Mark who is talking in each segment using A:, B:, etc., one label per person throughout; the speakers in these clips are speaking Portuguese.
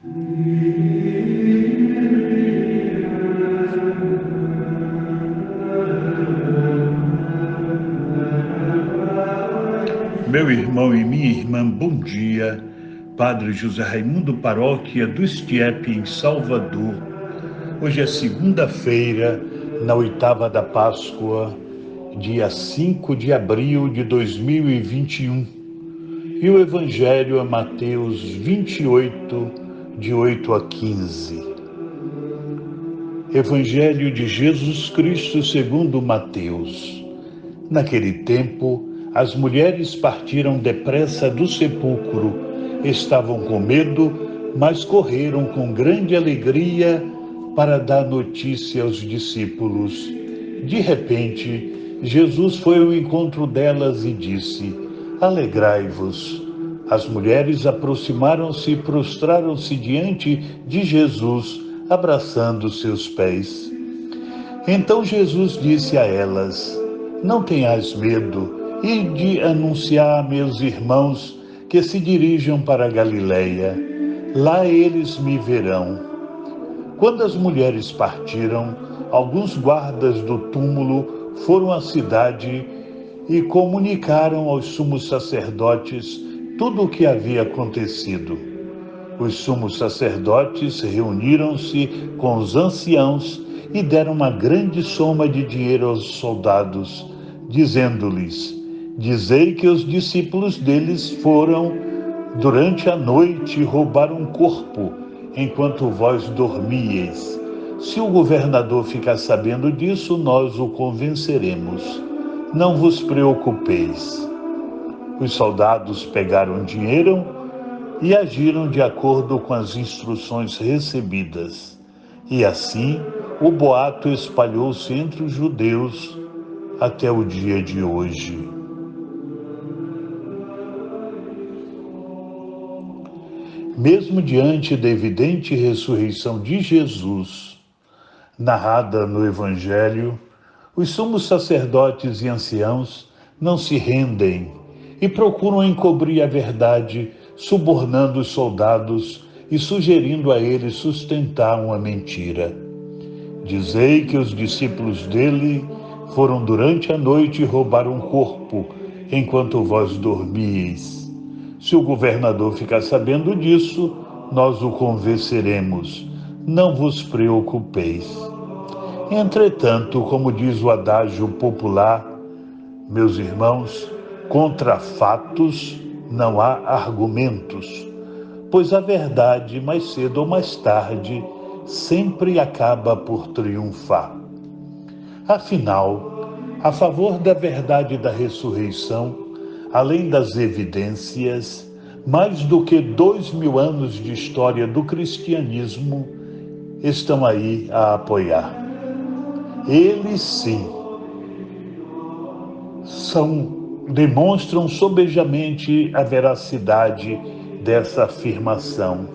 A: Meu irmão e minha irmã, bom dia. Padre José Raimundo, paróquia do Estiep, em Salvador. Hoje é segunda-feira, na oitava da Páscoa, dia 5 de abril de 2021. E o Evangelho é Mateus 28, de 8 a 15. Evangelho de Jesus Cristo segundo Mateus. Naquele tempo, as mulheres partiram depressa do sepulcro. Estavam com medo, mas correram com grande alegria para dar notícia aos discípulos. De repente, Jesus foi ao encontro delas e disse: Alegrai-vos. As mulheres aproximaram-se e prostraram-se diante de Jesus, abraçando seus pés. Então Jesus disse a elas: Não tenhais medo, e de anunciar a meus irmãos que se dirijam para a Galileia. Lá eles me verão. Quando as mulheres partiram, alguns guardas do túmulo foram à cidade e comunicaram aos sumos sacerdotes tudo o que havia acontecido. Os sumos sacerdotes reuniram-se com os anciãos e deram uma grande soma de dinheiro aos soldados, dizendo-lhes: Dizei que os discípulos deles foram, durante a noite, roubar um corpo, enquanto vós dormíeis. Se o governador ficar sabendo disso, nós o convenceremos. Não vos preocupeis. Os soldados pegaram o dinheiro e agiram de acordo com as instruções recebidas. E assim, o boato espalhou-se entre os judeus até o dia de hoje. Mesmo diante da evidente ressurreição de Jesus, narrada no Evangelho, os sumos sacerdotes e anciãos não se rendem e procuram encobrir a verdade, subornando os soldados e sugerindo a eles sustentar uma mentira. Dizei que os discípulos dele foram durante a noite roubar um corpo, enquanto vós dormíeis. Se o governador ficar sabendo disso, nós o convenceremos. Não vos preocupeis. Entretanto, como diz o adágio popular, meus irmãos, contra fatos não há argumentos, pois a verdade, mais cedo ou mais tarde, sempre acaba por triunfar. Afinal, a favor da verdade da ressurreição, além das evidências, mais do que 2000 anos de história do cristianismo estão aí a apoiar. Eles sim demonstram sobejamente a veracidade dessa afirmação.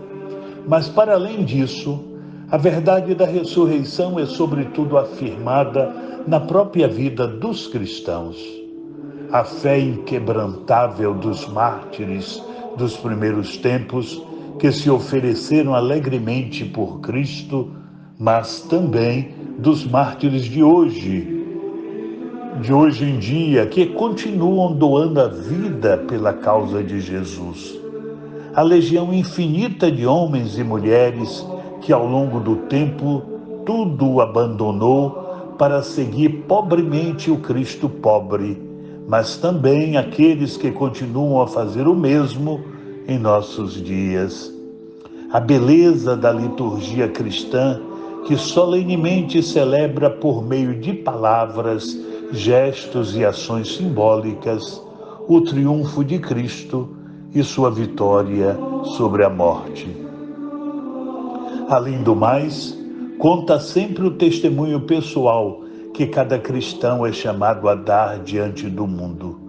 A: Mas, para além disso, a verdade da ressurreição é sobretudo afirmada na própria vida dos cristãos. A fé inquebrantável dos mártires dos primeiros tempos que se ofereceram alegremente por Cristo, mas também dos mártires de hoje em dia, que continuam doando a vida pela causa de Jesus. A legião infinita de homens e mulheres que ao longo do tempo tudo abandonou para seguir pobremente o Cristo pobre, mas também aqueles que continuam a fazer o mesmo em nossos dias. A beleza da liturgia cristã, que solenemente celebra por meio de palavras, gestos e ações simbólicas o triunfo de Cristo e sua vitória sobre a morte. Além do mais, conta sempre o testemunho pessoal que cada cristão é chamado a dar diante do mundo.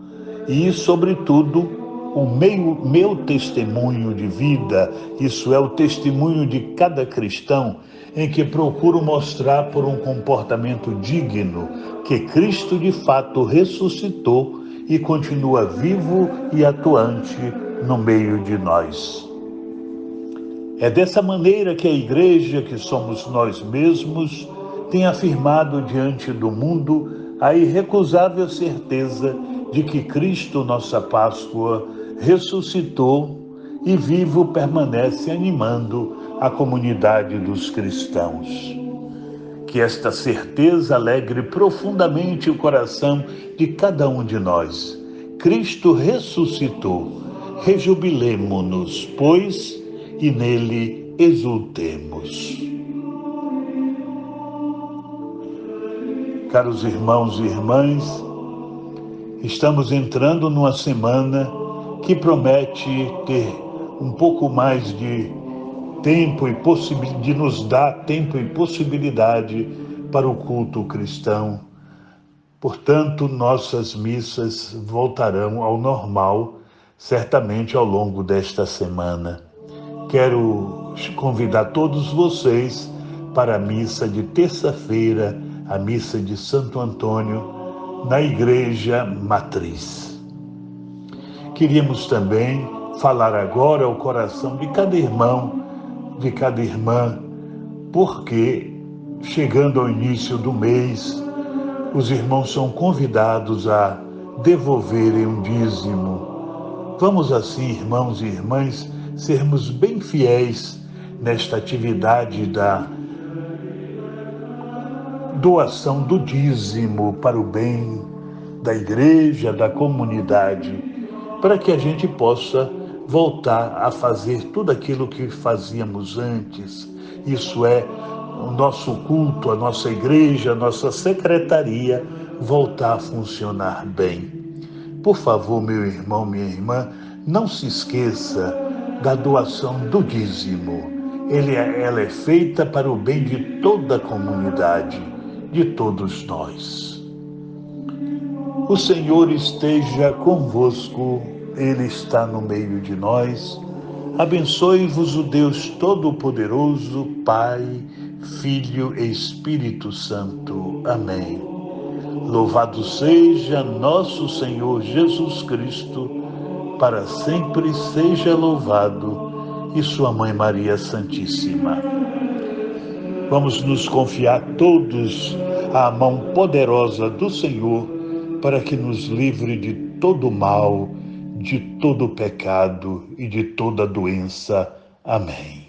A: E, sobretudo, o meu testemunho de vida, isso é, o testemunho de cada cristão, em que procuro mostrar por um comportamento digno que Cristo de fato ressuscitou e continua vivo e atuante no meio de nós. É dessa maneira que a Igreja, que somos nós mesmos, tem afirmado diante do mundo a irrecusável certeza de que Cristo, nossa Páscoa, ressuscitou e vivo permanece animando a comunidade dos cristãos. Que esta certeza alegre profundamente o coração de cada um de nós. Cristo ressuscitou. Rejubilemo-nos, pois, e nele exultemos. Caros irmãos e irmãs, estamos entrando numa semana que promete ter um pouco mais de tempo e de nos dar tempo e possibilidade para o culto cristão. Portanto, nossas missas voltarão ao normal, certamente ao longo desta semana. Quero convidar todos vocês para a missa de terça-feira, a missa de Santo Antônio, na Igreja Matriz. Queríamos também falar agora ao coração de cada irmão, de cada irmã, porque, chegando ao início do mês, os irmãos são convidados a devolverem um dízimo. Vamos assim, irmãos e irmãs, sermos bem fiéis nesta atividade da doação do dízimo para o bem da igreja, da comunidade, para que a gente possa voltar a fazer tudo aquilo que fazíamos antes. Isso é, o nosso culto, a nossa igreja, a nossa secretaria voltar a funcionar bem. Por favor, meu irmão, minha irmã, não se esqueça da doação do dízimo. Ela é feita para o bem de toda a comunidade, de todos nós. O Senhor esteja convosco, Ele está no meio de nós. Abençoe-vos o Deus Todo-Poderoso, Pai, Filho e Espírito Santo. Amém. Louvado seja nosso Senhor Jesus Cristo, para sempre seja louvado, e sua Mãe Maria Santíssima. Vamos nos confiar todos à mão poderosa do Senhor, para que nos livre de todo mal, de todo pecado e de toda doença. Amém.